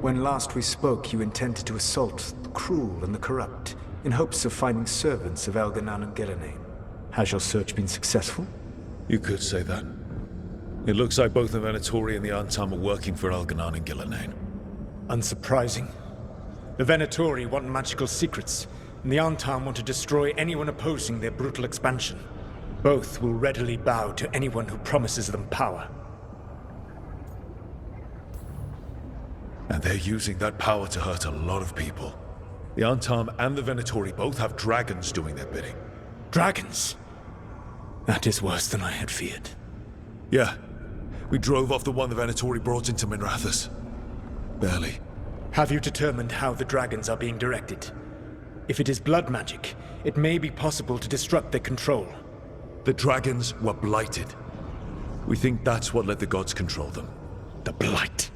When last we spoke, you intended to assault the cruel and the corrupt, in hopes of finding servants of Elganan and Gillenane. Has your search been successful? You could say that. It looks like both the Venatori and the Antam are working for Elganan and Gillenane. Unsurprising. The Venatori want magical secrets, and the Antam want to destroy anyone opposing their brutal expansion. Both will readily bow to anyone who promises them power. And they're using that power to hurt a lot of people. The Antam and the Venatori both have dragons doing their bidding. Dragons? That is worse than I had feared. Yeah. We drove off the one the Venatori brought into Minrathous. Barely. Have you determined how the dragons are being directed? If it is blood magic, it may be possible to disrupt their control. The dragons were blighted. We think that's what let the gods control them. The Blight.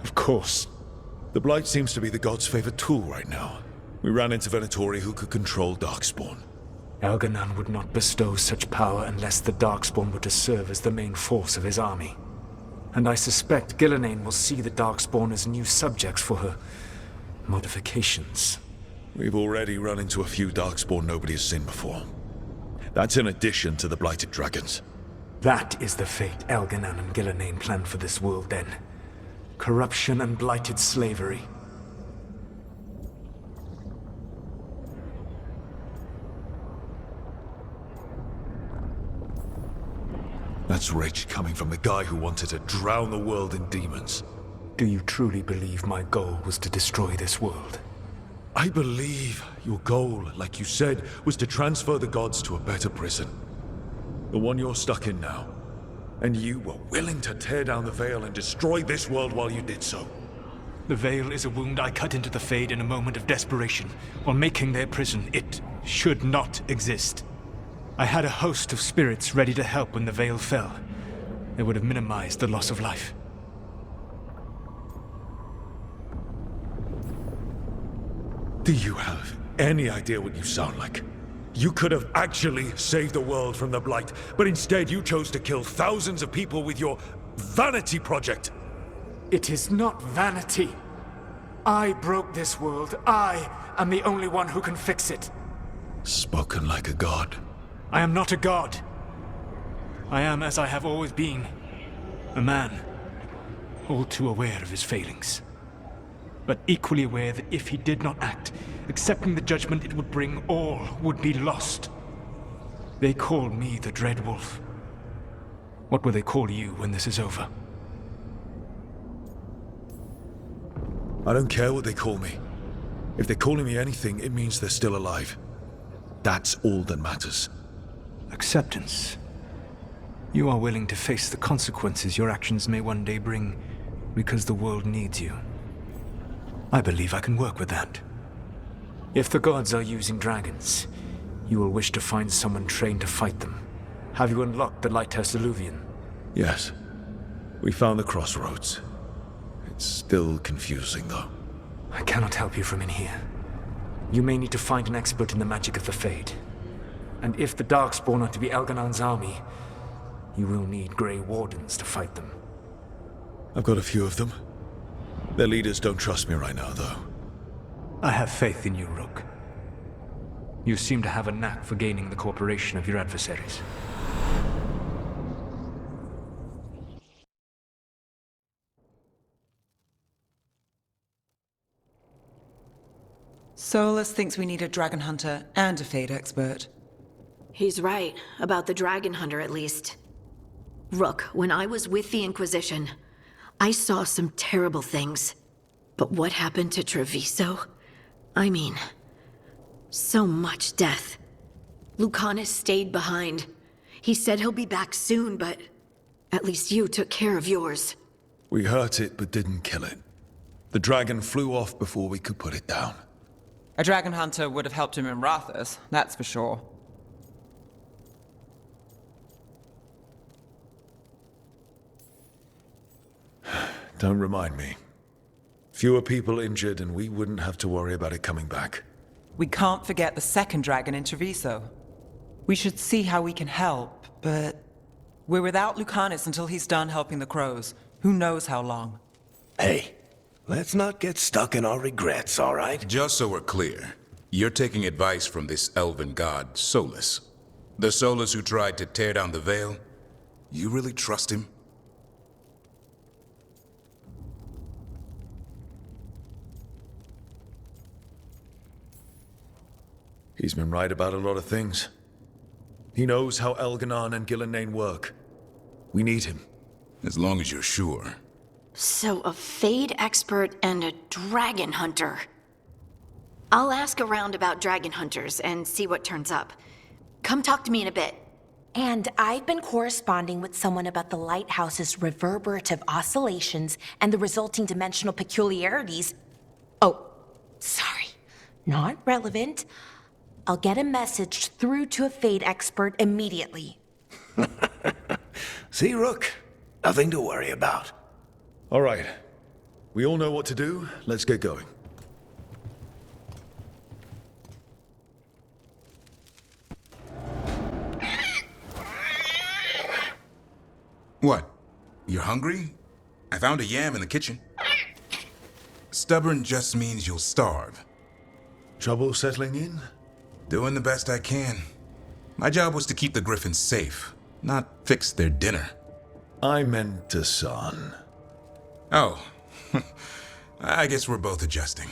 Of course. The Blight seems to be the gods' favorite tool right now. We ran into Venatori who could control Darkspawn. Elganan would not bestow such power unless the Darkspawn were to serve as the main force of his army. And I suspect Gillenane will see the Darkspawn as new subjects for her modifications. We've already run into a few Darkspawn nobody has seen before. That's in addition to the blighted dragons. That is the fate Elganan and Gillenane planned for this world then. Corruption and blighted slavery. That's rage coming from the guy who wanted to drown the world in demons. Do you truly believe my goal was to destroy this world? I believe your goal, like you said, was to transfer the gods to a better prison. The one you're stuck in now. And you were willing to tear down the Veil and destroy this world while you did so. The Veil is a wound I cut into the Fade in a moment of desperation, while making their prison. It should not exist. I had a host of spirits ready to help when the Veil fell. They would have minimized the loss of life. Do you have any idea what you sound like? You could have actually saved the world from the Blight, but instead you chose to kill thousands of people with your vanity project. It is not vanity. I broke this world. I am the only one who can fix it. Spoken like a god. I am not a god. I am, as I have always been, a man, all too aware of his failings. But equally aware that if he did not act, accepting the judgment it would bring, all would be lost. They call me the Dreadwolf. What will they call you when this is over? I don't care what they call me. If they're calling me anything, it means they're still alive. That's all that matters. Acceptance. You are willing to face the consequences your actions may one day bring because the world needs you. I believe I can work with that. If the gods are using dragons, you will wish to find someone trained to fight them. Have you unlocked the Lighthouse Illuvian? Yes. We found the crossroads. It's still confusing, though. I cannot help you from in here. You may need to find an expert in the magic of the Fade. And if the Darkspawn are to be Elganan's army, you will need Grey Wardens to fight them. I've got a few of them. Their leaders don't trust me right now, though. I have faith in you, Rook. You seem to have a knack for gaining the cooperation of your adversaries. Solas thinks we need a dragon hunter and a Fade expert. He's right, about the dragon hunter at least. Rook, when I was with the Inquisition, I saw some terrible things. But what happened to Treviso? I mean, so much death. Lucanus stayed behind. He said he'll be back soon, but at least you took care of yours. We hurt it, but didn't kill it. The dragon flew off before we could put it down. A dragon hunter would have helped him in Rathus, that's for sure. Don't remind me. Fewer people injured and we wouldn't have to worry about it coming back. We can't forget the second dragon in Treviso. We should see how we can help, but we're without Lucanus until he's done helping the crows. Who knows how long? Hey, Let's not get stuck in our regrets, all right? Just so we're clear, you're taking advice from this elven god, Solas. The Solas who tried to tear down the Veil? You really trust him? He's been right about a lot of things. He knows how Elganon and Gillenane work. We need him. As long as you're sure. So, a Fade expert and a dragon hunter. I'll ask around about dragon hunters and see what turns up. Come talk to me in a bit. And I've been corresponding with someone about the lighthouse's reverberative oscillations and the resulting dimensional peculiarities. Oh, sorry. Not relevant. I'll get a message through to a Fade expert immediately. See, Rook? Nothing to worry about. All right. We all know what to do. Let's get going. What? You're hungry? I found a yam in the kitchen. Stubborn just means you'll starve. Trouble settling in? Doing the best I can. My job was to keep the griffins safe, not fix their dinner. I meant the son. Oh, I guess we're both adjusting.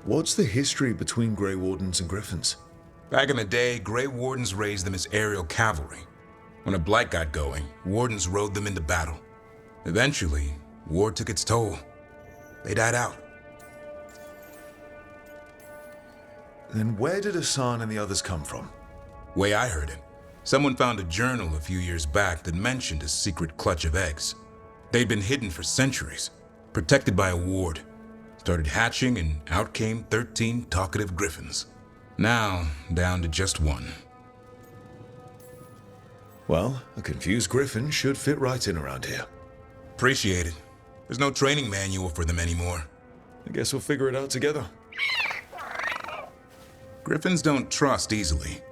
What's the history between Grey Wardens and Griffins? Back in the day, Grey Wardens raised them as aerial cavalry. When a blight got going, Wardens rode them into battle. Eventually, war took its toll. They died out. Then where did Hassan and the others come from? Way I heard it, someone found a journal a few years back that mentioned a secret clutch of eggs. They'd been hidden for centuries, protected by a ward. Started hatching and out came 13 talkative griffins. Now, down to just one. Well, a confused griffin should fit right in around here. Appreciate it. There's no training manual for them anymore. I guess we'll figure it out together. Griffins don't trust easily.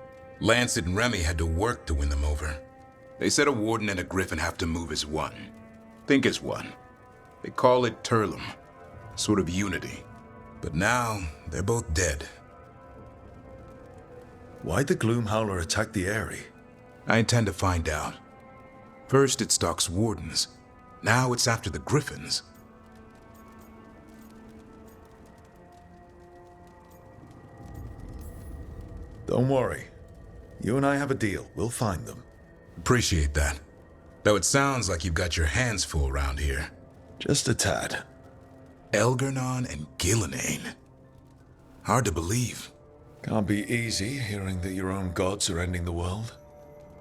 Lancet and Remy had to work to win them over. They said a warden and a griffin have to move as one. Think as one. They call it Turlum. Sort of unity. But now, they're both dead. Why'd the Gloomhowler attack the Eyrie? I intend to find out. First it stalks wardens. Now it's after the griffins. Don't worry. You and I have a deal. We'll find them. Appreciate that. Though it sounds like you've got your hands full around here. Just a tad. Elganon and Gillenane. Hard to believe. Can't be easy hearing that your own gods are ending the world.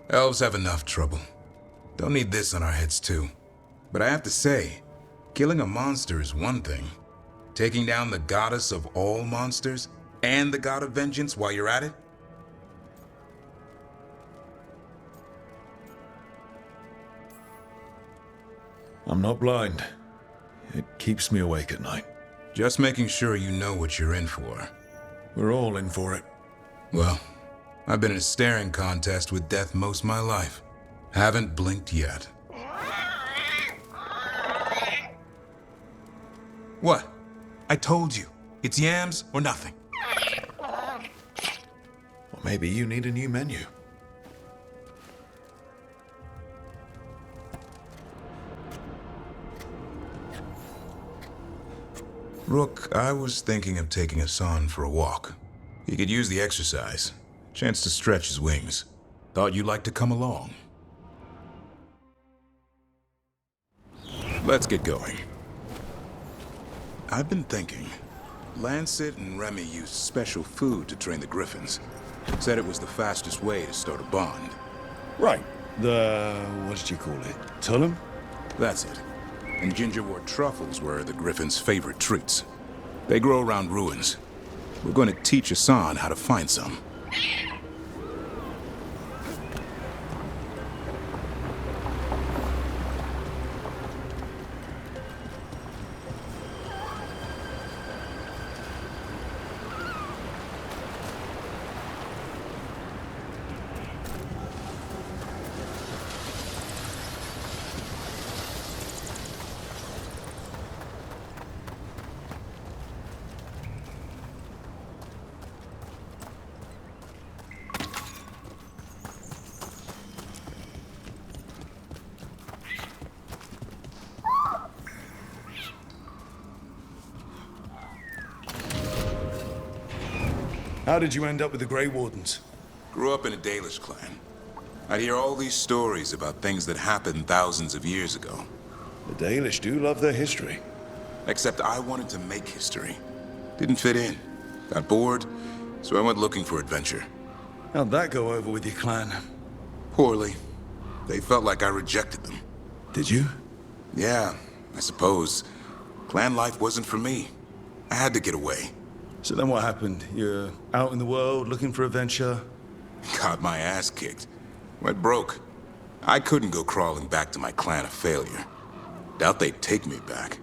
Elves have enough trouble. Don't need this on our heads too. But I have to say, killing a monster is one thing. Taking down the goddess of all monsters and the god of vengeance while you're at it? I'm not blind. It keeps me awake at night. Just making sure you know what you're in for. We're all in for it. Well, I've been in a staring contest with death most of my life. Haven't blinked yet. What? I told you. It's yams or nothing. Or maybe you need a new menu. Rook, I was thinking of taking Hassan for a walk. He could use the exercise. Chance to stretch his wings. Thought you'd like to come along. Let's get going. I've been thinking. Lancet and Remy used special food to train the griffins. Said it was the fastest way to start a bond. Right. What did you call it? Tullum? That's it. And gingerwort truffles were the griffins' favorite treats. They grow around ruins. We're going to teach Hassan how to find some. How did you end up with the Grey Wardens? Grew up in a Dalish clan. I'd hear all these stories about things that happened thousands of years ago. The Dalish do love their history. Except I wanted to make history. Didn't fit in. Got bored, so I went looking for adventure. How'd that go over with your clan? Poorly. They felt like I rejected them. Did you? Yeah, I suppose. Clan life wasn't for me. I had to get away. So then what happened? You're out in the world looking for adventure? Got my ass kicked. Went broke. I couldn't go crawling back to my clan a failure. Doubt they'd take me back.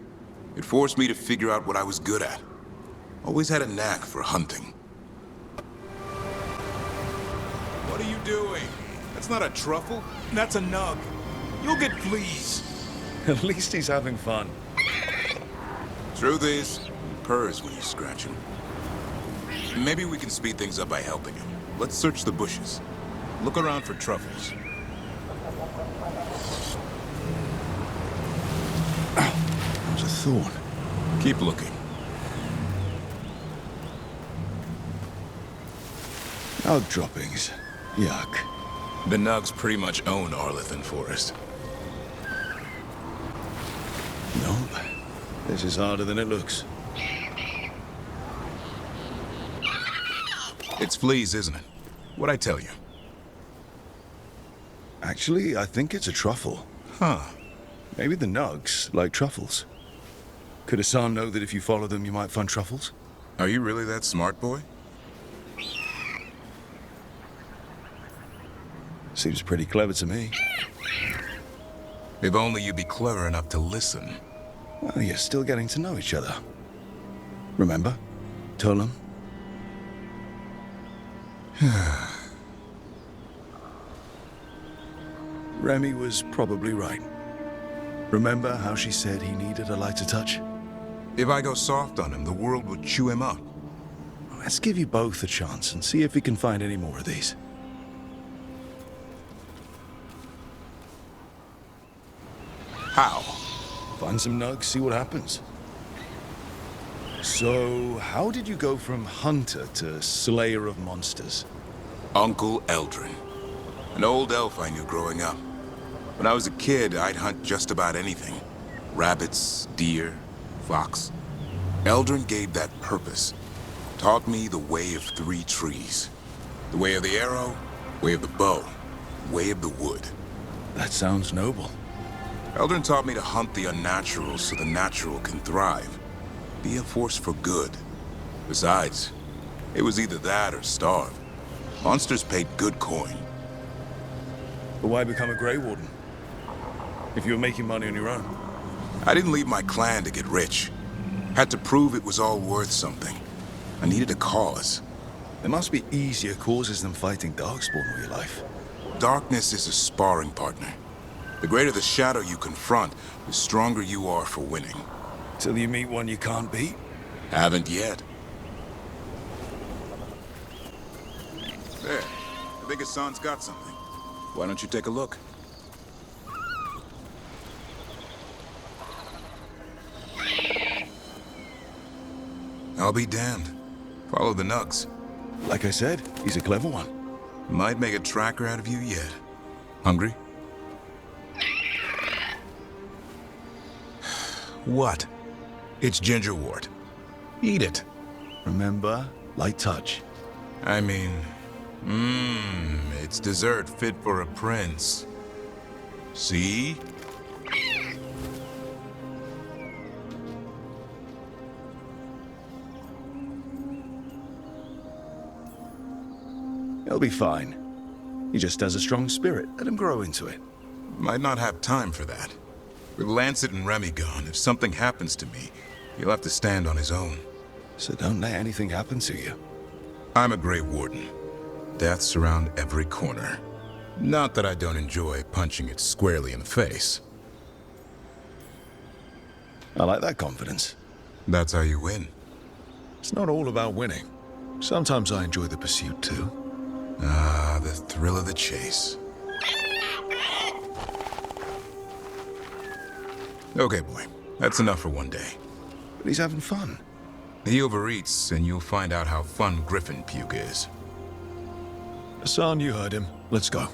It forced me to figure out what I was good at. Always had a knack for hunting. What are you doing? That's not a truffle. That's a nug. You'll get fleas. At least he's having fun. Truth is, he purrs when you scratch him. Maybe we can speed things up by helping him. Let's search the bushes. Look around for truffles. There's a thorn. Keep looking. Nug droppings. Yuck. The Nugs pretty much own Arlithan Forest. Nope. This is harder than it looks. It's fleas, isn't it? What'd I tell you? Actually, I think it's a truffle. Huh. Maybe the Nugs like truffles. Could Hassan know that if you follow them, you might find truffles? Are you really that smart, boy? Seems pretty clever to me. If only you'd be clever enough to listen. Well, you're still getting to know each other. Remember? Tolam? Remy was probably right. Remember how she said he needed a lighter touch? If I go soft on him, the world will chew him up. Let's give you both a chance and see if we can find any more of these. How? Find some nugs, see what happens. So, how did you go from hunter to slayer of monsters? Uncle Eldrin. An old elf I knew growing up. When I was a kid, I'd hunt just about anything. Rabbits, deer, fox. Eldrin gave that purpose. Taught me the way of 3 trees. The way of the arrow, way of the bow, way of the wood. That sounds noble. Eldrin taught me to hunt the unnatural so the natural can thrive. Be a force for good. Besides, it was either that or starve. Monsters paid good coin. But why become a Grey Warden? If you were making money on your own. I didn't leave my clan to get rich. Had to prove it was all worth something. I needed a cause. There must be easier causes than fighting Darkspawn all your life. Darkness is a sparring partner. The greater the shadow you confront, the stronger you are for winning. Till you meet one you can't beat? Haven't yet. There. I think Hassan's got something. Why don't you take a look? I'll be damned. Follow the nugs. Like I said, he's a clever one. Might make a tracker out of you yet. Hungry? What? It's gingerwort. Eat it. Remember, light touch. I mean, it's dessert fit for a prince. See? He'll be fine. He just has a strong spirit. Let him grow into it. Might not have time for that. With Lancet and Remy gone, if something happens to me, he'll have to stand on his own. So don't let anything happen to you. I'm a Grey Warden. Death's around every corner. Not that I don't enjoy punching it squarely in the face. I like that confidence. That's how you win. It's not all about winning. Sometimes I enjoy the pursuit too. Ah, the thrill of the chase. Okay, boy. That's enough for one day. But he's having fun. He overeats, and you'll find out how fun griffin puke is. Hassan, you heard him. Let's go.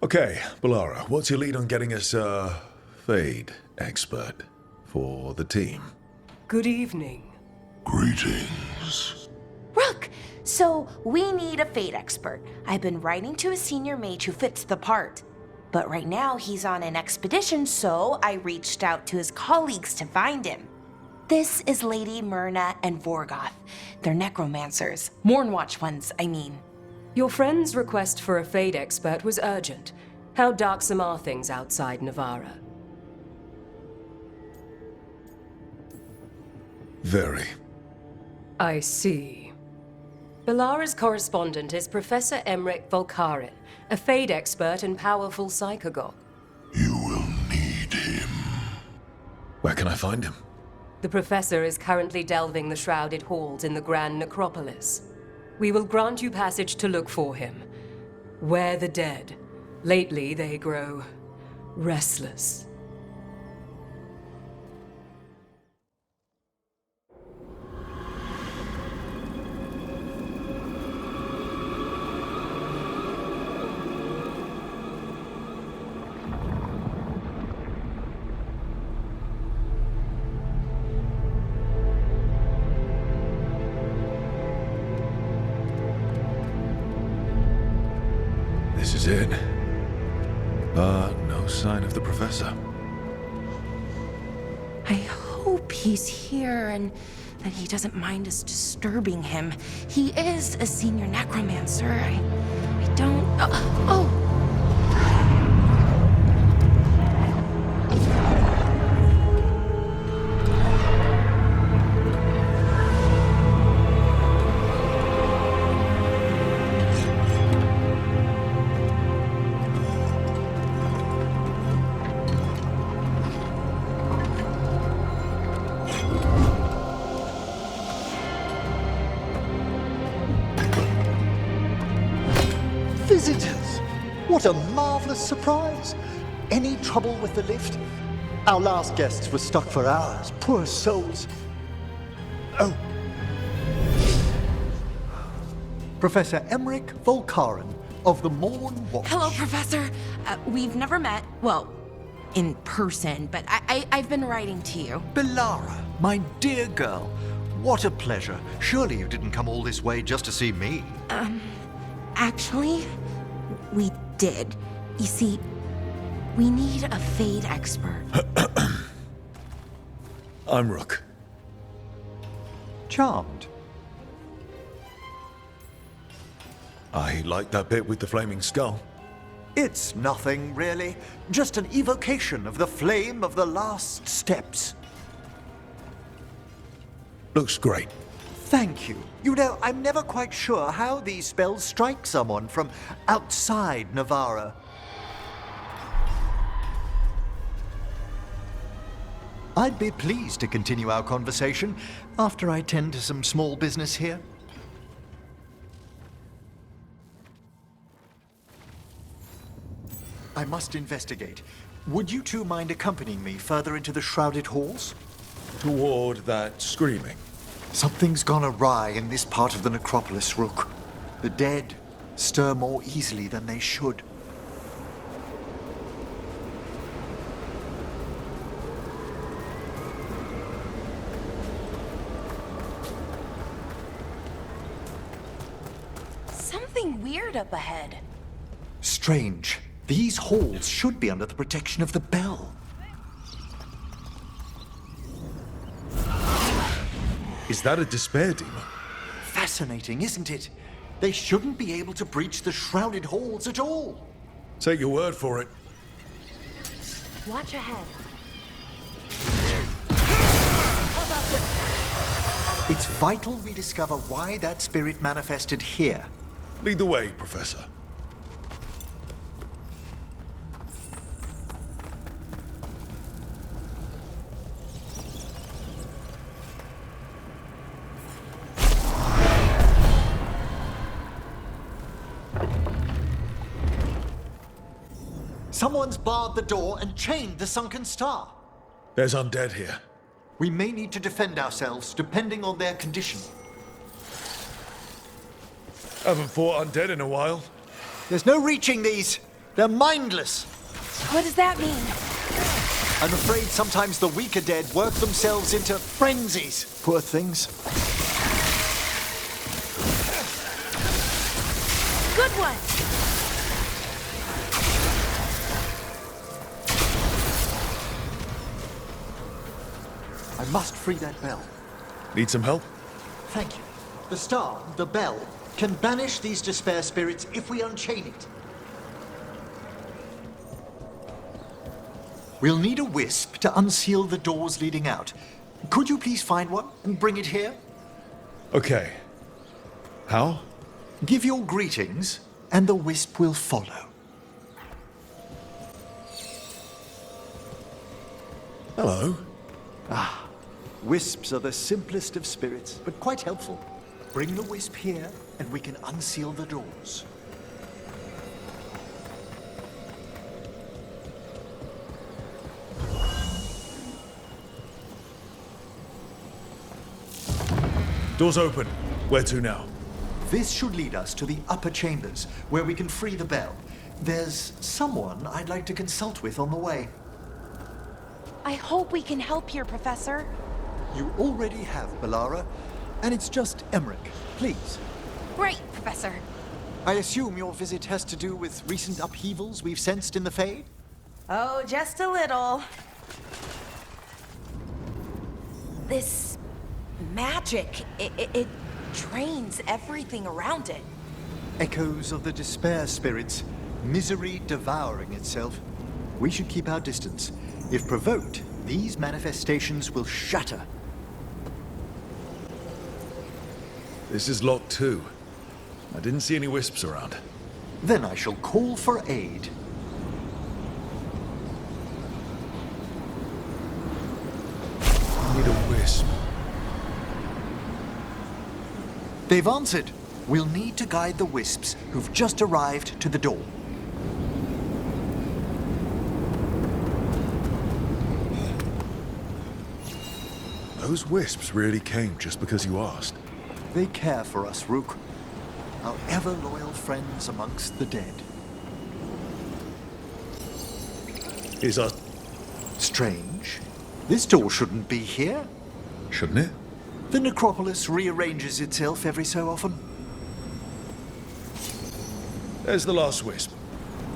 Okay, Balara, what's your lead on getting us a Fade expert for the team? Good evening. Greetings. Rook, so we need a fate expert. I've been writing to a senior mage who fits the part. But right now he's on an expedition, so I reached out to his colleagues to find him. This is Lady Myrna and Vorgoth. They're necromancers. Mournwatch ones, I mean. Your friend's request for a Fade expert was urgent. How darksome are things outside Navarra? Very. I see. Balara's correspondent is Professor Emmerich Volkarin, a Fade expert and powerful psychagogue. You will need him. Where can I find him? The professor is currently delving the shrouded halls in the Grand Necropolis. We will grant you passage to look for him. Where the dead. Lately they grow restless. This is it. But no sign of the professor. I hope he's here and that he doesn't mind us disturbing him. He is a senior necromancer. I don't... Oh! Visitors! What a marvelous surprise! Any trouble with the lift? Our last guests were stuck for hours. Poor souls. Oh. Professor Emmerich Volkarin of the Mournwatch. Hello, Professor. We've never met. Well, in person, but I've been writing to you. Balara, my dear girl. What a pleasure. Surely you didn't come all this way just to see me. Actually, we did. You see, we need a Fade expert. I'm Rook. Charmed. I like that bit with the flaming skull. It's nothing, really. Just an evocation of the flame of the last steps. Looks great. Thank you. You know, I'm never quite sure how these spells strike someone from outside Navarra. I'd be pleased to continue our conversation after I tend to some small business here. I must investigate. Would you two mind accompanying me further into the shrouded halls? Toward that screaming. Something's gone awry in this part of the necropolis, Rook. The dead stir more easily than they should. Something weird up ahead. Strange. These halls should be under the protection of the bell. Is that a despair demon? Fascinating, isn't it? They shouldn't be able to breach the shrouded halls at all. Take your word for it. Watch ahead. It's vital we discover why that spirit manifested here. Lead the way, Professor. Someone's barred the door and chained the sunken star. There's undead here. We may need to defend ourselves depending on their condition. Haven't fought undead in a while. There's no reaching these. They're mindless. What does that mean? I'm afraid sometimes the weaker dead work themselves into frenzies. Poor things. Good one! I must free that bell. Need some help? Thank you. The star, the bell, can banish these despair spirits if we unchain it. We'll need a wisp to unseal the doors leading out. Could you please find one and bring it here? Okay. How? Give your greetings, and the wisp will follow. Hello. Wisps are the simplest of spirits, but quite helpful. Bring the wisp here, and we can unseal the doors. Door's open. Where to now? This should lead us to the upper chambers, where we can free the bell. There's someone I'd like to consult with on the way. I hope we can help here, Professor. You already have, Bellara, and it's just Emmerich. Please. Great, Professor. I assume your visit has to do with recent upheavals we've sensed in the Fade? Oh, just a little. This magic, it drains everything around it. Echoes of the despair spirits, misery devouring itself. We should keep our distance. If provoked, these manifestations will shatter. This is locked too. I didn't see any wisps around. Then I shall call for aid. I need a wisp. They've answered. We'll need to guide the wisps who've just arrived to the door. Those wisps really came just because you asked. They care for us, Rook. Our ever-loyal friends amongst the dead. Is our... Strange. This door shouldn't be here. Shouldn't it? The necropolis rearranges itself every so often. There's the last wisp.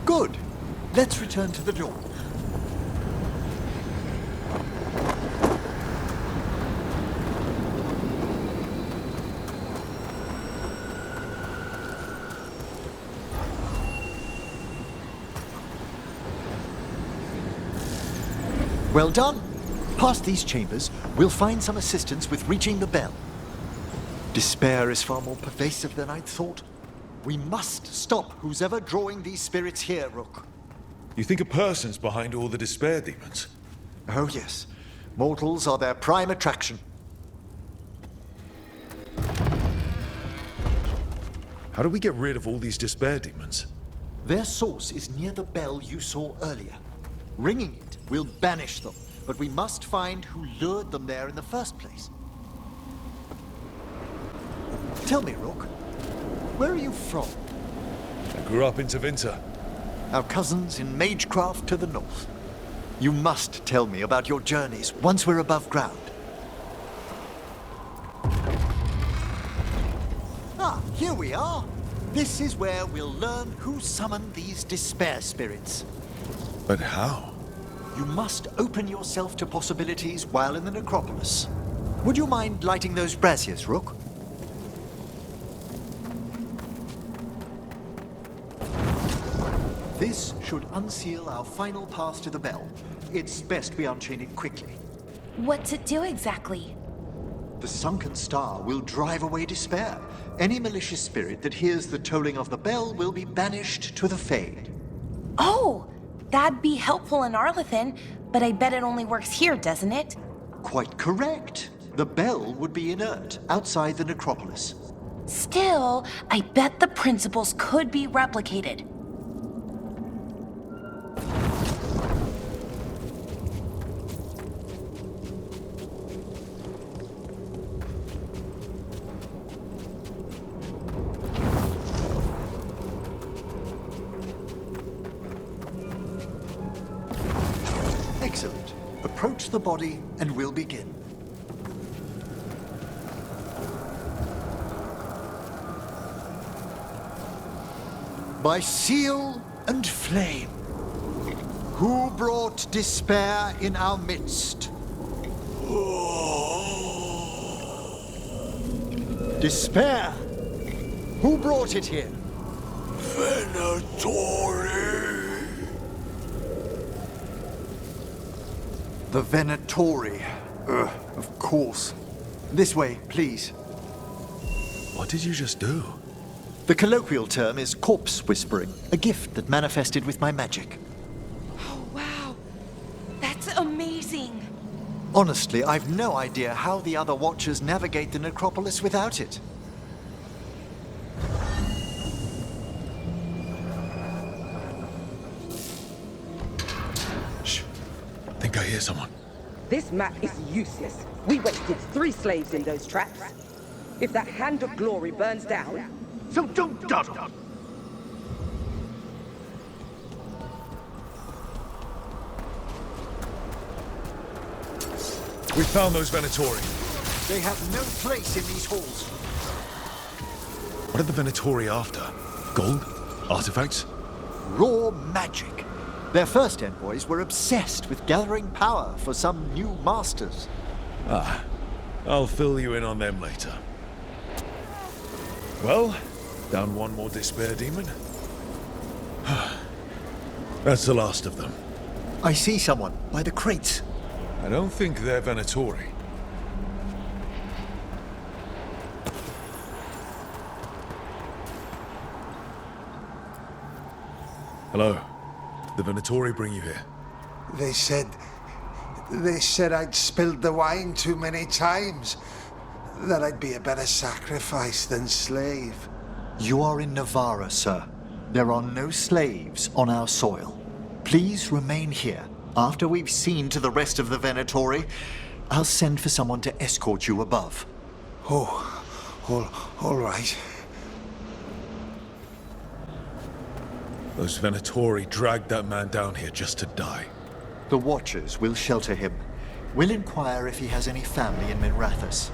Good. Let's return to the door. Well done. Past these chambers, we'll find some assistance with reaching the bell. Despair is far more pervasive than I'd thought. We must stop who's ever drawing these spirits here, Rook. You think a person's behind all the despair demons? Oh yes. Mortals are their prime attraction. How do we get rid of all these despair demons? Their source is near the bell you saw earlier. Ringing it will banish them, but we must find who lured them there in the first place. Tell me, Rook, where are you from? I grew up in Tevinter. Our cousins in Magecraft to the north. You must tell me about your journeys once we're above ground. Ah, here we are. This is where we'll learn who summoned these despair spirits. But how? You must open yourself to possibilities while in the necropolis. Would you mind lighting those braziers, Rook? This should unseal our final pass to the bell. It's best we unchain it quickly. What's it do exactly? The sunken star will drive away despair. Any malicious spirit that hears the tolling of the bell will be banished to the Fade. Oh, that'd be helpful in Arlethan, but I bet it only works here, doesn't it? Quite correct. The bell would be inert outside the necropolis. Still, I bet the principles could be replicated. approach the body and we'll begin. By seal and flame, who brought despair in our midst? Despair! Who brought it here? Venatori. The Venatori. Of course. This way, please. What did you just do? The colloquial term is corpse whispering, a gift that manifested with my magic. Oh, wow. That's amazing. Honestly, I've no idea how the other Watchers navigate the necropolis without it. Shh. Think I hear someone. This map is useless. We wasted 3 slaves in those traps. If that Hand of Glory burns down, so don't dawdle. We found those Venatori. They have no place in these halls. What are the Venatori after? Gold? Artifacts? Raw magic. Their first envoys were obsessed with gathering power for some new masters. Ah, I'll fill you in on them later. Well, down one more despair demon. That's the last of them. I see someone by the crates. I don't think they're Venatori. Hello. The Venatori bring you here? They said I'd spilled the wine too many times. That I'd be a better sacrifice than slave. You are in Navarra, sir. There are no slaves on our soil. Please remain here. After we've seen to the rest of the Venatori, I'll send for someone to escort you above. Oh, all right. Those Venatori dragged that man down here just to die. The Watchers will shelter him. We'll inquire if he has any family in Minrathous.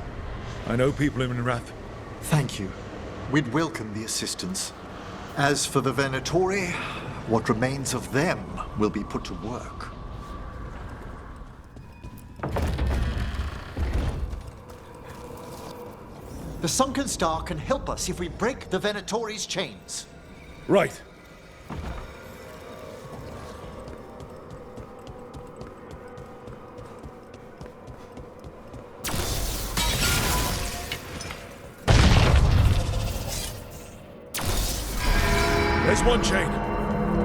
I know people in Minrath. Thank you. We'd welcome the assistance. As for the Venatori, what remains of them will be put to work. The Sunken Star can help us if we break the Venatori's chains. Right. There's one chain.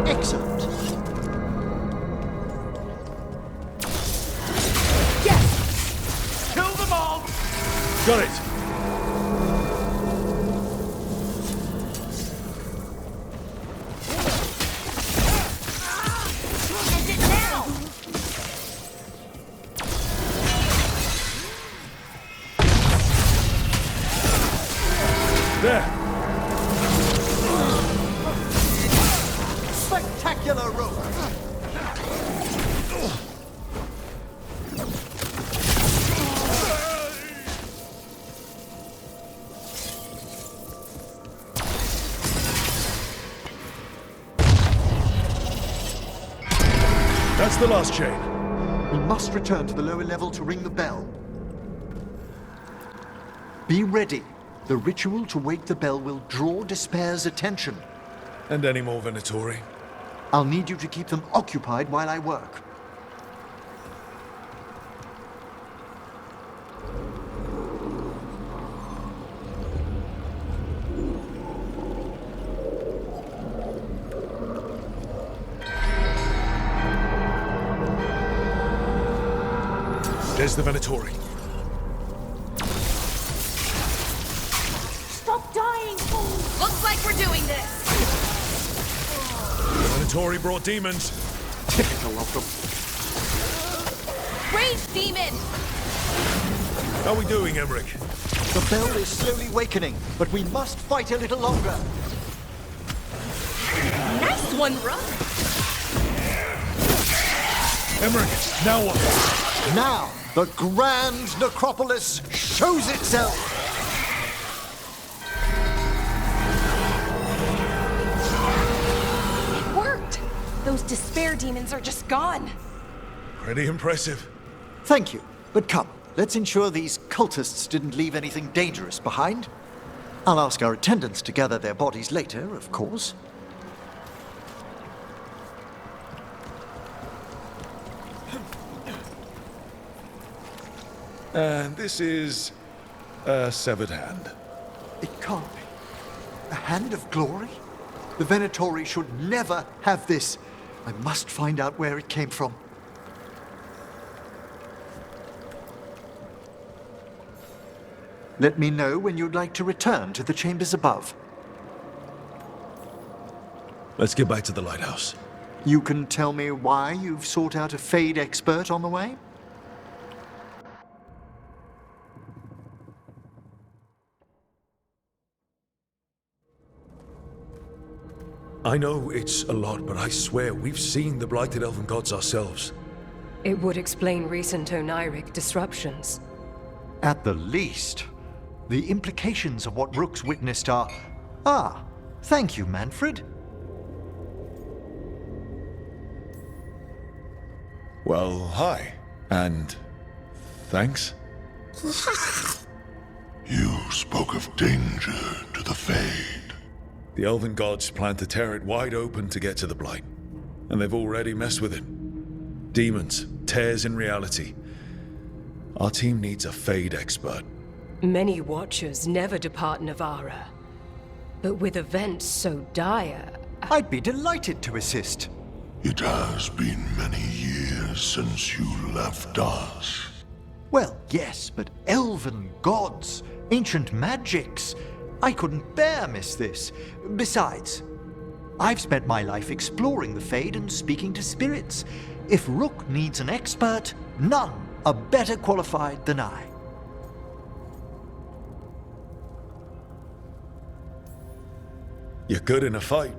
Excellent. Yes! Kill them all! Got it. End it now! There. Spectacular rope! That's the last chain. We must return to the lower level to ring the bell. Be ready. The ritual to wake the bell will draw Despair's attention. And any more Venatori? I'll need you to keep them occupied while I work. There's the Venatori. Stop dying, fool! Looks like we're doing this! The Venatori brought demons. Typical of them. Rage demon! How are we doing, Emmerich? The bell is slowly wakening, but we must fight a little longer. Nice one, Rook! Emmerich, now what? Now, the grand necropolis shows itself! It worked! Those despair demons are just gone. Pretty impressive. Thank you, but come, let's ensure these cultists didn't leave anything dangerous behind. I'll ask our attendants to gather their bodies later, of course. And this is a severed hand. It can't be. A hand of glory? The Venatori should never have this. I must find out where it came from. Let me know when you'd like to return to the chambers above. Let's get back to the lighthouse. You can tell me why you've sought out a Fade expert on the way? I know it's a lot, but I swear we've seen the blighted elven gods ourselves. It would explain recent Oniric disruptions. At the least. The implications of what Rook's witnessed are... Ah, thank you, Manfred. Well, hi. And thanks. You spoke of danger to the Fade. The elven gods plan to tear it wide open to get to the blight. And they've already messed with it. Demons, tears in reality. Our team needs a Fade expert. Many Watchers never depart Navara. But with events so dire... I'd be delighted to assist. It has been many years since you left us. Well, yes, but elven gods, ancient magics. I couldn't bear miss this. Besides, I've spent my life exploring the Fade and speaking to spirits. If Rook needs an expert, none are better qualified than I. You're good in a fight.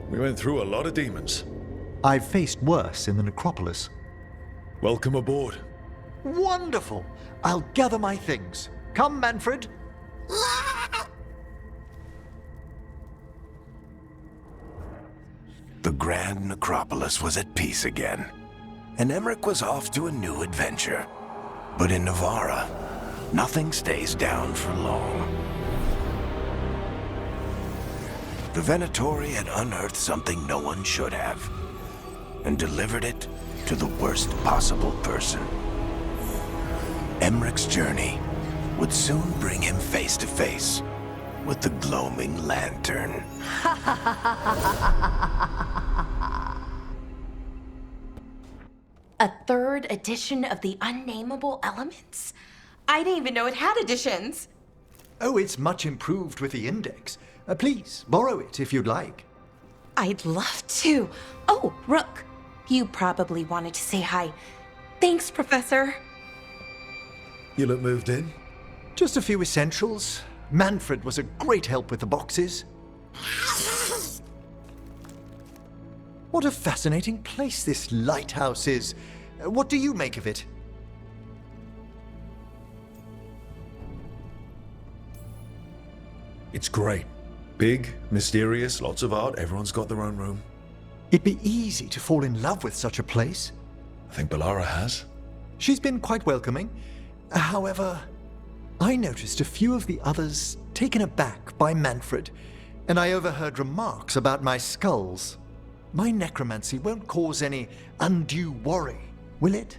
We went through a lot of demons. I've faced worse in the necropolis. Welcome aboard. Wonderful! I'll gather my things. Come, Manfred. The grand necropolis was at peace again, and Emmerich was off to a new adventure. But in Navara, nothing stays down for long. The Venatori had unearthed something no one should have, and delivered it to the worst possible person. Emmerich's journey would soon bring him face to face with the gloaming lantern. A third edition of the Unnameable Elements? I didn't even know it had editions. Oh, it's much improved with the index. Please, borrow it if you'd like. I'd love to. Oh, Rook, you probably wanted to say hi. Thanks, Professor. You look moved in? Just a few essentials. Manfred was a great help with the boxes. What a fascinating place this lighthouse is. What do you make of it? It's great. Big, mysterious, lots of art, everyone's got their own room. It'd be easy to fall in love with such a place. I think Bellara has. She's been quite welcoming. However, I noticed a few of the others taken aback by Manfred, and I overheard remarks about my skulls. My necromancy won't cause any undue worry, will it?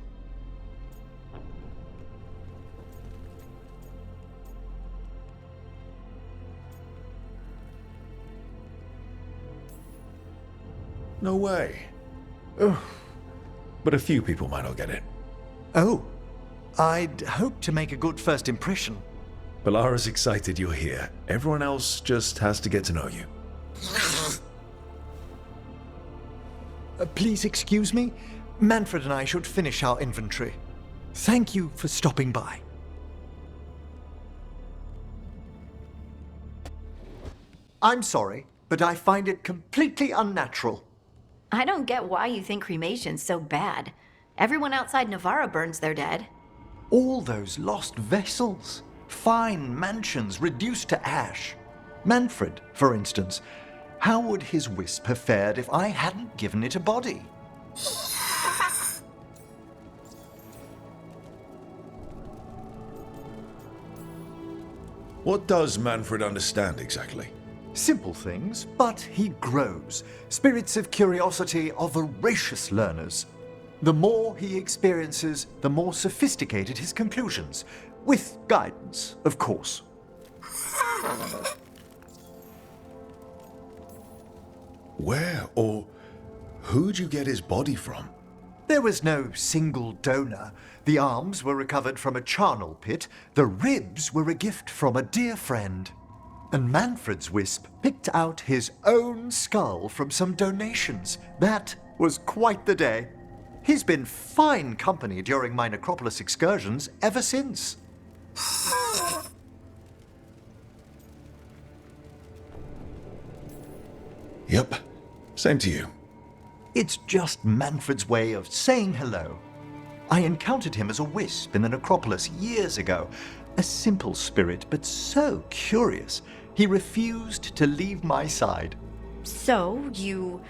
No way. Ugh. But a few people might not get it. Oh, I'd hoped to make a good first impression. Bellara's excited you're here. Everyone else just has to get to know you. Please excuse me. Manfred and I should finish our inventory. Thank you for stopping by. I'm sorry, but I find it completely unnatural. I don't get why you think cremation's so bad. Everyone outside Navarra burns their dead. All those lost vessels. Fine mansions reduced to ash. Manfred, for instance. How would his wisp have fared if I hadn't given it a body? What does Manfred understand exactly? Simple things, but he grows. Spirits of curiosity are voracious learners. The more he experiences, the more sophisticated his conclusions. With guidance, of course. Where or who'd you get his body from? There was no single donor. The arms were recovered from a charnel pit. The ribs were a gift from a dear friend. And Manfred's wisp picked out his own skull from some donations. That was quite the day. He's been fine company during my necropolis excursions ever since. Yep, same to you. It's just Manfred's way of saying hello. I encountered him as a wisp in the necropolis years ago. A simple spirit, but so curious. He refused to leave my side. So, you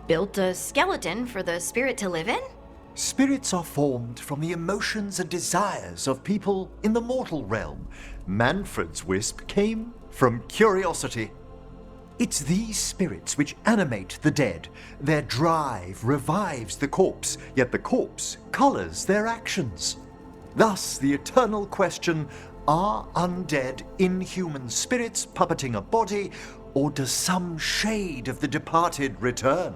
built a skeleton for the spirit to live in? Spirits are formed from the emotions and desires of people in the mortal realm. Manfred's wisp came from curiosity. It's these spirits which animate the dead. Their drive revives the corpse, yet the corpse colors their actions. Thus, the eternal question, are undead, inhuman spirits puppeting a body, or does some shade of the departed return?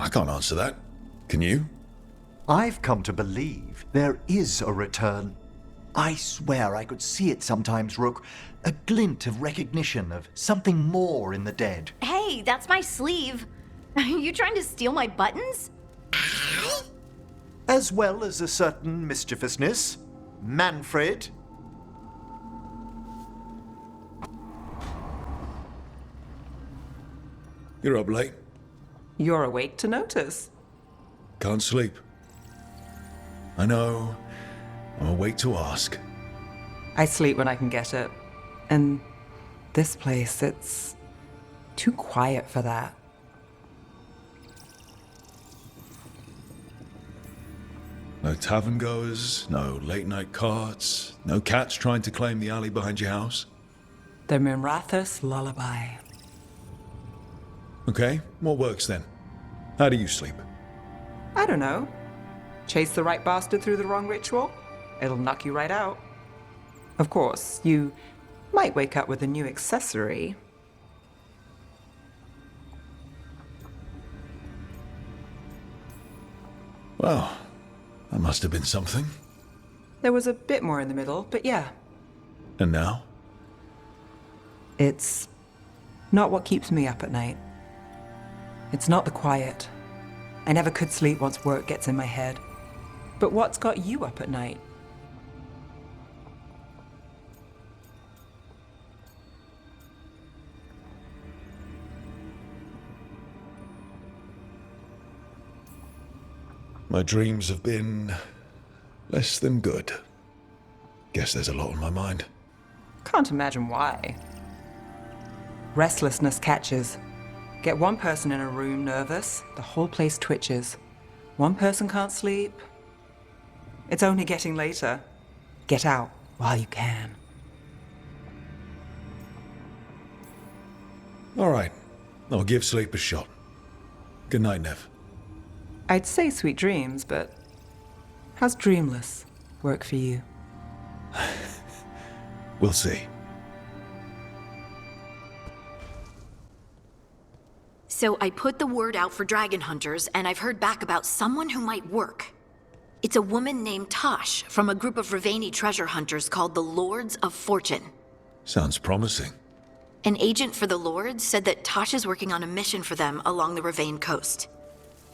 I can't answer that. Can you? I've come to believe there is a return. I swear I could see it sometimes, Rook. A glint of recognition of something more in the dead. Hey, that's my sleeve. Are you trying to steal my buttons? As well as a certain mischievousness. Manfred. You're up late. You're awake to notice. Can't sleep. I know. I'm awake to ask. I sleep when I can get it. And this place, it's too quiet for that. No tavern goers, no late night carts, no cats trying to claim the alley behind your house. The Minrathous lullaby. Okay, what works then? How do you sleep? I don't know. Chase the right bastard through the wrong ritual? It'll knock you right out. Of course, you might wake up with a new accessory. Well, that must have been something. There was a bit more in the middle, but yeah. And now? It's not what keeps me up at night. It's not the quiet. I never could sleep once work gets in my head. But what's got you up at night? My dreams have been less than good. Guess there's a lot on my mind. Can't imagine why. Restlessness catches. Get one person in a room nervous, the whole place twitches. One person can't sleep. It's only getting later. Get out while you can. All right, I'll give sleep a shot. Good night, Nev. I'd say sweet dreams, but how's dreamless work for you? We'll see. So I put the word out for dragon hunters, and I've heard back about someone who might work. It's a woman named Tosh from a group of Ravani treasure hunters called the Lords of Fortune. Sounds promising. An agent for the Lords said that Tosh is working on a mission for them along the Ravane coast.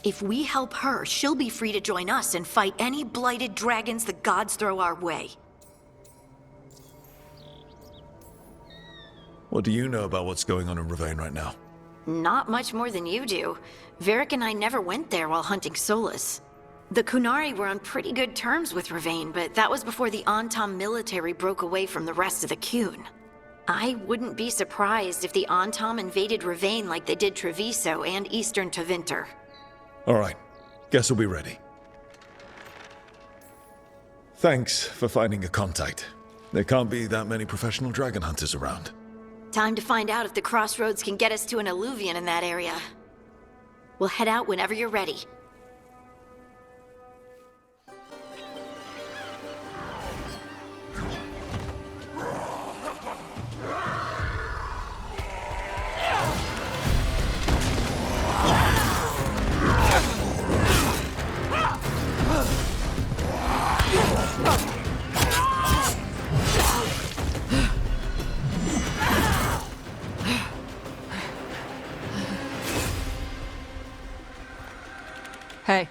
If we help her, she'll be free to join us and fight any blighted dragons the gods throw our way. What do you know about what's going on in Ravane right now? Not much more than you do. Varric and I never went there while hunting solas. The Kunari were on pretty good terms with Ravane, but that was before the Antam military broke away from the rest of the Qun. I wouldn't be surprised if the Antam invaded Ravane like they did Treviso and Eastern Tevinter. All right. Guess we'll be ready. Thanks for finding a contact. There can't be that many professional dragon hunters around. Time to find out if the crossroads can get us to an alluvion in that area. We'll head out whenever you're ready. Hey.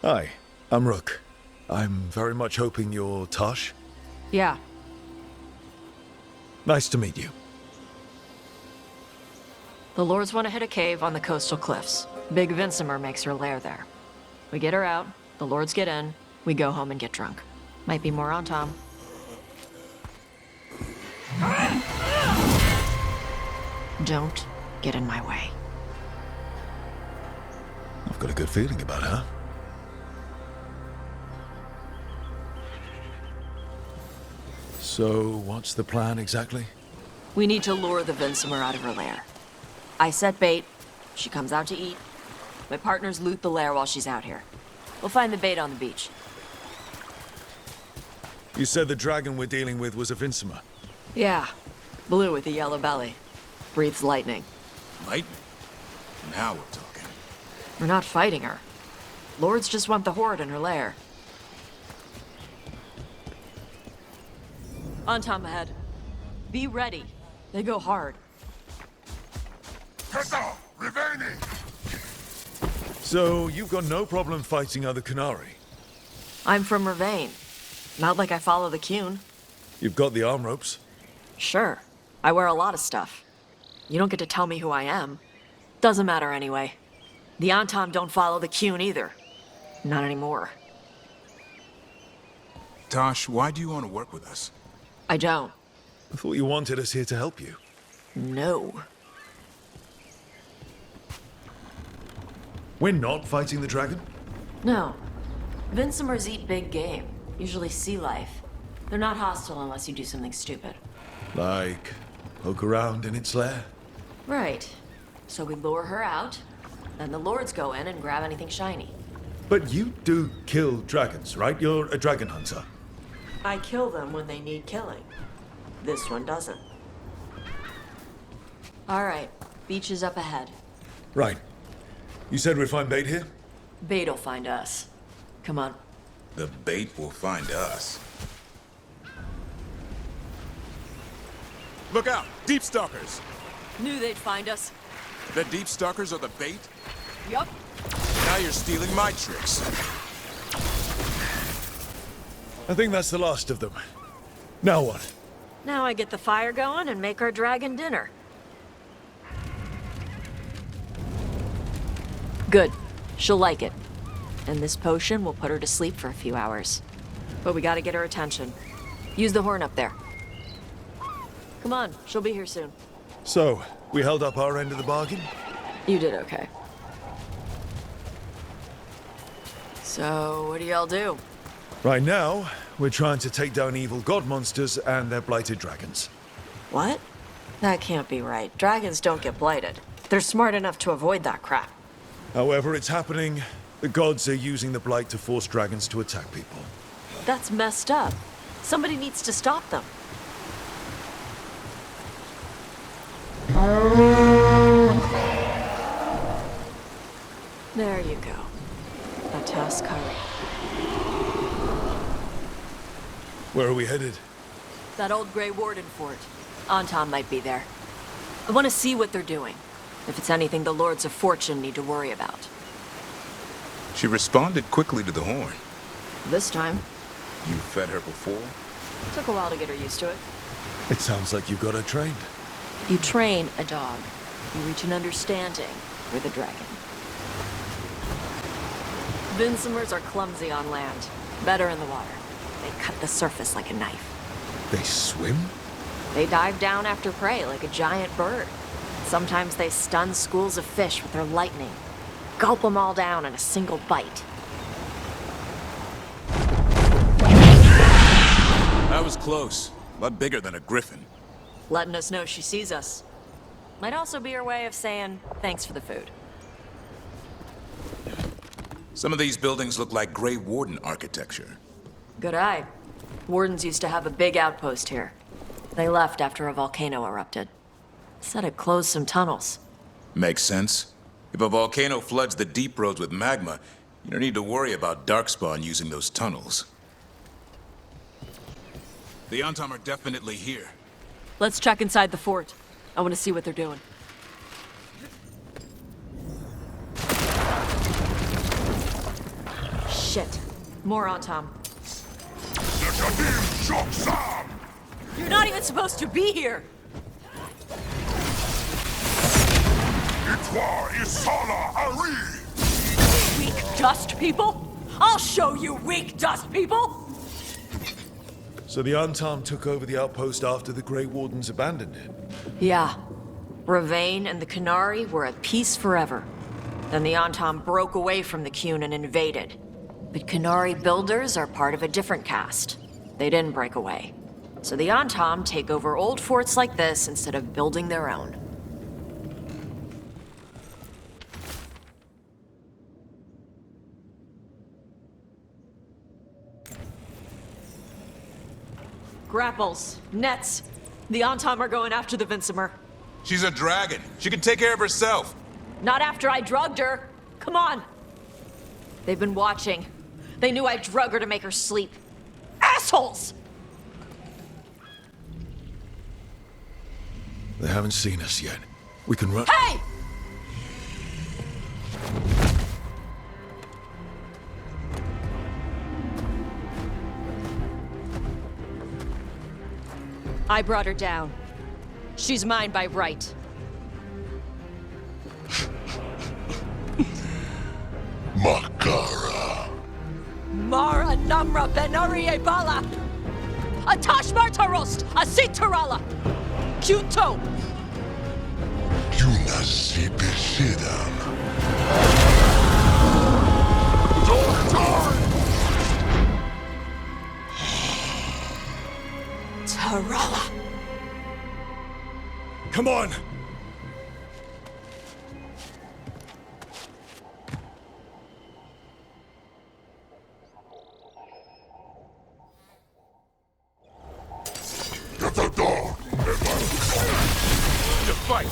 Hi, I'm Rook. I'm very much hoping you're Tosh. Yeah. Nice to meet you. The Lords want to hit a cave on the coastal cliffs. Big Vincimer makes her lair there. We get her out, the Lords get in, we go home and get drunk. Might be more on Tom. Don't get in my way. I've got a good feeling about her. So, what's the plan exactly? We need to lure the Vincimer out of her lair. I set bait, she comes out to eat. My partners loot the lair while she's out here. We'll find the bait on the beach. You said the dragon we're dealing with was a Vincimer. Yeah, blue with a yellow belly. Breathes lightning. Lightning? Now we're talking. We're not fighting her. Lords just want the horde in her lair. On Tom ahead. Be ready. They go hard. So, you've got no problem fighting other Kunari? I'm from Ravane. Not like I follow the Qun. You've got the arm ropes? Sure. I wear a lot of stuff. You don't get to tell me who I am. Doesn't matter anyway. The Antam don't follow the Qun either. Not anymore. Tosh, why do you want to work with us? I don't. I thought you wanted us here to help you. No. We're not fighting the dragon? No. Vincimers eat big game, usually sea life. They're not hostile unless you do something stupid. Like, poke around in its lair? Right. So we lure her out, then the Lords go in and grab anything shiny. But you do kill dragons, right? You're a dragon hunter. I kill them when they need killing. This one doesn't. All right, beach is up ahead. Right. You said we'd find bait here? Bait'll find us. Come on. The bait will find us. Look out! Deep Stalkers! Knew they'd find us. The Deep Stalkers are the bait? Yup. Now you're stealing my tricks. I think that's the last of them. Now what? Now I get the fire going and make our dragon dinner. Good. She'll like it. And this potion will put her to sleep for a few hours. But we gotta get her attention. Use the horn up there. Come on, she'll be here soon. So, we held up our end of the bargain? You did okay. So, what do y'all do? Right now, we're trying to take down evil god monsters and their blighted dragons. What? That can't be right. Dragons don't get blighted. They're smart enough to avoid that crap. However it's happening, the gods are using the blight to force dragons to attack people. That's messed up. Somebody needs to stop them. There you go. A Taskari. Where are we headed? That old Grey Warden fort. Anton might be there. I want to see what they're doing. If it's anything the Lords of Fortune need to worry about. She responded quickly to the horn. This time, You fed her before? took a while to get her used to it. It sounds like you got her trained. You train a dog, you reach an understanding with a dragon. Vincimers are clumsy on land, better in the water. They cut the surface like a knife. They swim? They dive down after prey like a giant bird. Sometimes they stun schools of fish with their lightning. Gulp them all down in a single bite. That was close. A lot bigger than a griffin. Letting us know she sees us. Might also be her way of saying thanks for the food. Some of these buildings look like Grey Warden architecture. Good eye. Wardens used to have a big outpost here. They left after a volcano erupted. Said it closed some tunnels. Makes sense. If a volcano floods the deep roads with magma, you don't need to worry about Darkspawn using those tunnels. The Antam are definitely here. Let's check inside the fort. I want to see what they're doing. Shit. More Antam. You're not even supposed to be here! Weak dust people? I'll show you weak dust people! So the Antam took over the outpost after the Grey Wardens abandoned it? Yeah. Ravane and the Qunari were at peace forever. Then the Antam broke away from the Qun and invaded. But Qunari builders are part of a different caste. They didn't break away. So the Antam take over old forts like this instead of building their own. Grapples, nets. The Antam are going after the Vincimer. She's a dragon. She can take care of herself. Not after I drugged her. Come on. They've been watching. They knew I drug her to make her sleep. Assholes! They haven't seen us yet. We can run— Hey! I brought her down. She's mine by right. Makara. Mara Namra Benarie Bala! Atashmar Tarost! Asitarala! Kyuto! Yunazipisidam. Tarala! Come on! Get the dog! To fight!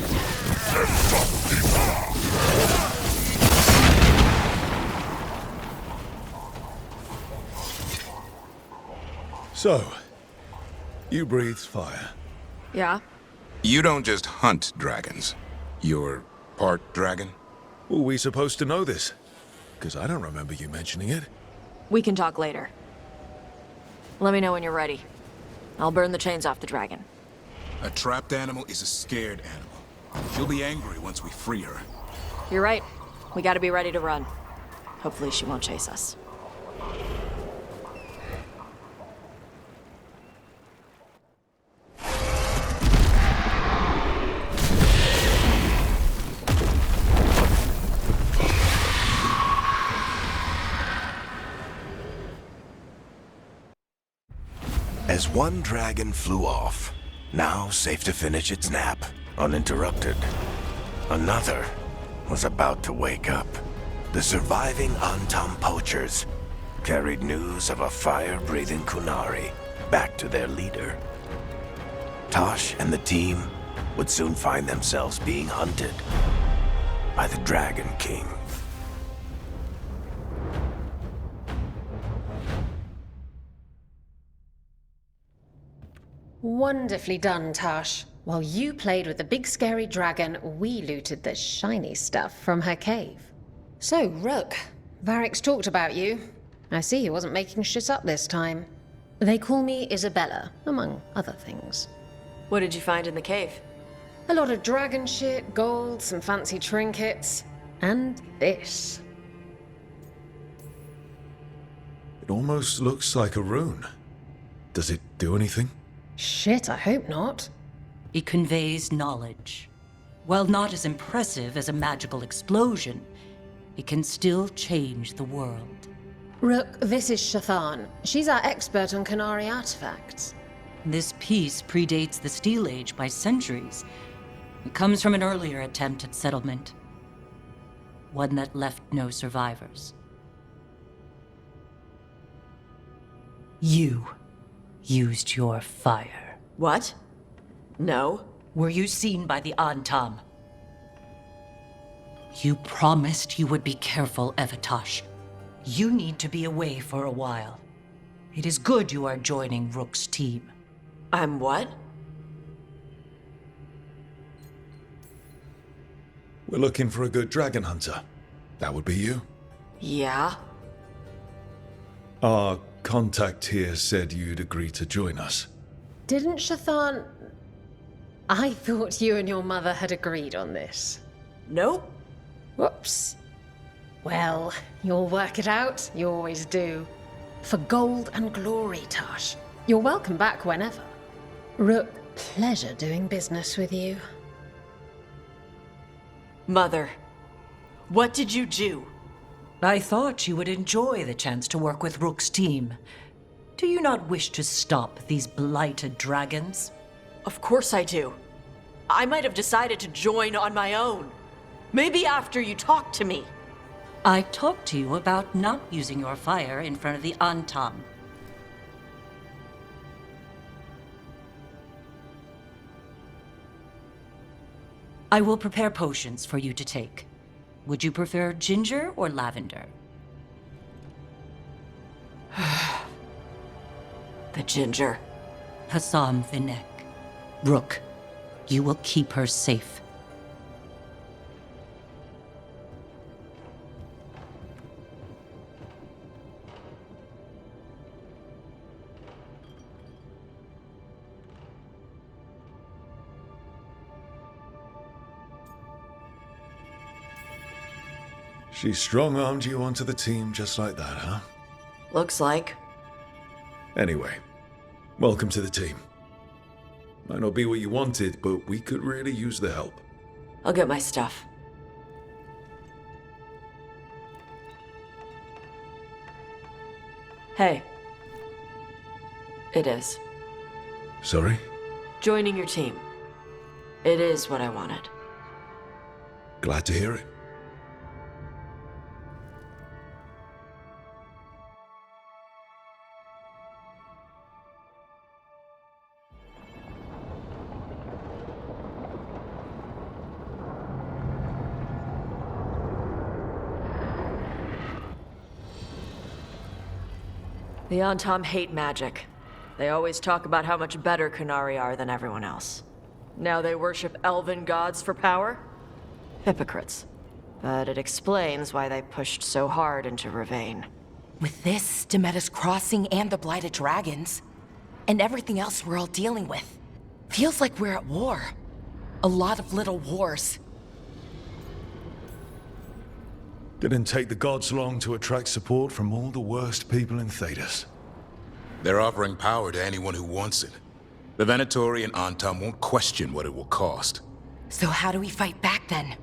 So, you breathed fire. Yeah? You don't just hunt dragons. You're part dragon? Were we supposed to know this? Because I don't remember you mentioning it. We can talk later. Let me know when you're ready. I'll burn the chains off the dragon. A trapped animal is a scared animal. She'll be angry once we free her. You're right. We gotta be ready to run. Hopefully she won't chase us. As one dragon flew off, now safe to finish its nap, uninterrupted, another was about to wake up. The surviving Antam poachers carried news of a fire-breathing Qunari back to their leader. Tosh and the team would soon find themselves being hunted by the Dragon King. Wonderfully done, Tash. While you played with the big scary dragon, we looted the shiny stuff from her cave. So, Rook, Varric's talked about you. I see he wasn't making shit up this time. They call me Isabella, among other things. What did you find in the cave? A lot of dragon shit, gold, some fancy trinkets, and this. It almost looks like a rune. Does it do anything? Shit, I hope not. It conveys knowledge. While not as impressive as a magical explosion, it can still change the world. Rook, this is Shathan. She's our expert on Qunari artifacts. This piece predates the Steel Age by centuries. It comes from an earlier attempt at settlement. One that left no survivors. You used your fire. What? No. Were you seen by the Antam? You promised you would be careful, Evatosh. You need to be away for a while. It is good you are joining Rook's team. I'm what? We're looking for a good dragon hunter. That would be you. Yeah? Our contact here said you'd agree to join us. Didn't Shathan... I thought you and your mother had agreed on this. Nope. Whoops. Well, you'll work it out. You always do. For gold and glory, Tosh. You're welcome back whenever. Rook, pleasure doing business with you. Mother, what did you do? I thought you would enjoy the chance to work with Rook's team. Do you not wish to stop these blighted dragons? Of course I do. I might have decided to join on my own. Maybe after you talked to me. I talked to you about not using your fire in front of the Antam. I will prepare potions for you to take. Would you prefer ginger or lavender? The ginger. Hassam Vinek. Rook, you will keep her safe. She strong-armed you onto the team just like that, huh? Looks like. Anyway, welcome to the team. Might not be what you wanted, but we could really use the help. I'll get my stuff. Hey. It is. Sorry? Joining your team. It is what I wanted. Glad to hear it. The Antam hate magic. They always talk about how much better Qunari are than everyone else. Now they worship elven gods for power? Hypocrites. But it explains why they pushed so hard into Ravane. With this, Demeter's Crossing and the Blighted Dragons, and everything else we're all dealing with, feels like we're at war. A lot of little wars. Didn't take the gods long to attract support from all the worst people in Thedas. They're offering power to anyone who wants it. The Venatori and Antam won't question what it will cost. So how do we fight back then?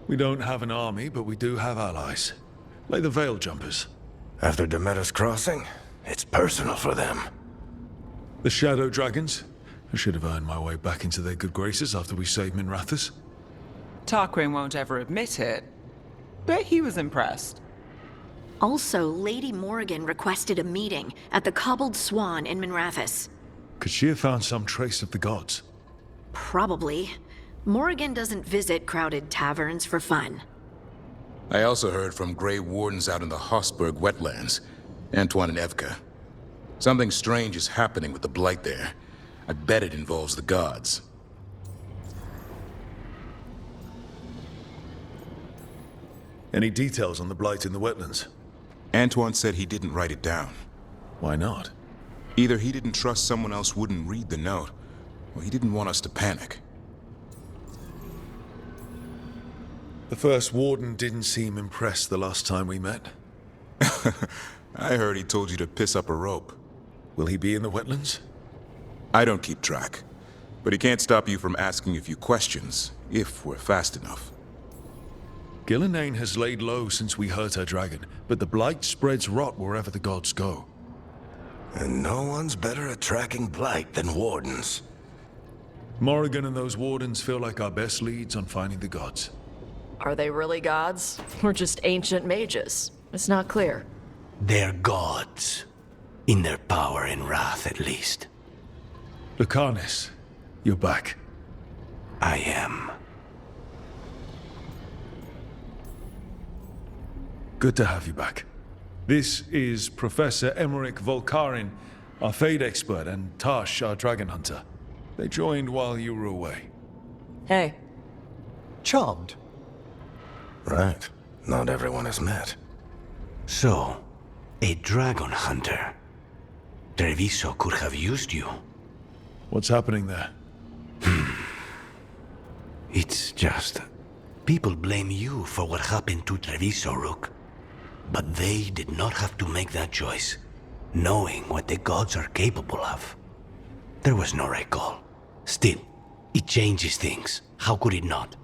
We don't have an army, but we do have allies. Like the Veil Jumpers. After Demeter's Crossing, it's personal for them. The Shadow Dragons? I should have earned my way back into their good graces after we saved Minrathous. Tarquin won't ever admit it, but he was impressed. Also, Lady Morrigan requested a meeting at the Cobbled Swan in Minrathous. Could she have found some trace of the gods? Probably. Morrigan doesn't visit crowded taverns for fun. I also heard from Grey Wardens out in the Hossberg wetlands, Antoine and Evka. Something strange is happening with the Blight there. I bet it involves the gods. Any details on the blight in the wetlands? Antoine said he didn't write it down. Why not? Either he didn't trust someone else wouldn't read the note, or he didn't want us to panic. The first warden didn't seem impressed the last time we met. I heard he told you to piss up a rope. Will he be in the wetlands? I don't keep track, but he can't stop you from asking a few questions, if we're fast enough. Gillenane has laid low since we hurt her dragon, but the blight spreads rot wherever the gods go. And no one's better at tracking blight than wardens. Morrigan and those wardens feel like our best leads on finding the gods. Are they really gods? Or just ancient mages? It's not clear. They're gods. In their power and wrath, at least. Lucanus, you're back. I am. Good to have you back. This is Professor Emmerich Volkarin, our Fade expert, and Tash, our dragon hunter. They joined while you were away. Hey. Charmed. Right. Not everyone has met. So, a dragon hunter. Treviso could have used you. What's happening there? It's just... people blame you for what happened to Treviso, Rook. But they did not have to make that choice, knowing what the gods are capable of. There was no right call. Still, it changes things. How could it not?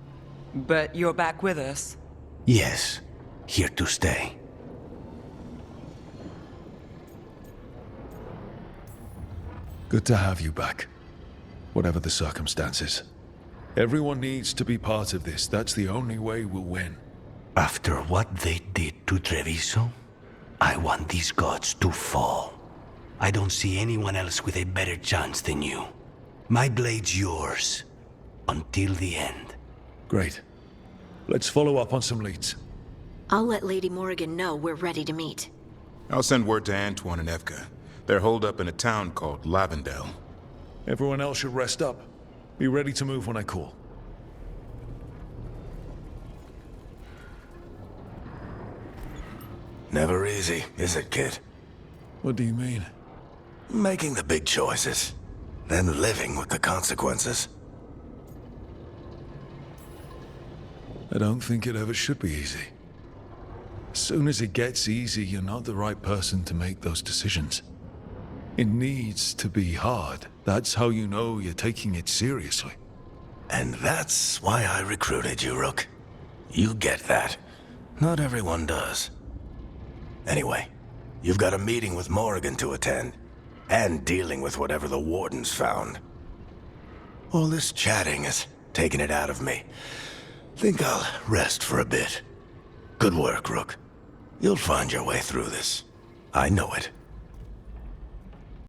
But you're back with us. Yes, here to stay. Good to have you back. Whatever the circumstances. Everyone needs to be part of this. That's the only way we'll win. After what they did to Treviso, I want these gods to fall. I don't see anyone else with a better chance than you. My blade's yours. Until the end. Great. Let's follow up on some leads. I'll let Lady Morrigan know we're ready to meet. I'll send word to Antoine and Evka. They're holed up in a town called Lavendale. Everyone else should rest up. Be ready to move when I call. Never easy, is it, kid? What do you mean? Making the big choices, then living with the consequences. I don't think it ever should be easy. As soon as it gets easy, you're not the right person to make those decisions. It needs to be hard. That's how you know you're taking it seriously. And that's why I recruited you, Rook. You get that. Not everyone does. Anyway, you've got a meeting with Morrigan to attend, and dealing with whatever the Wardens found. All this chatting is taking it out of me. Think I'll rest for a bit. Good work, Rook. You'll find your way through this. I know it.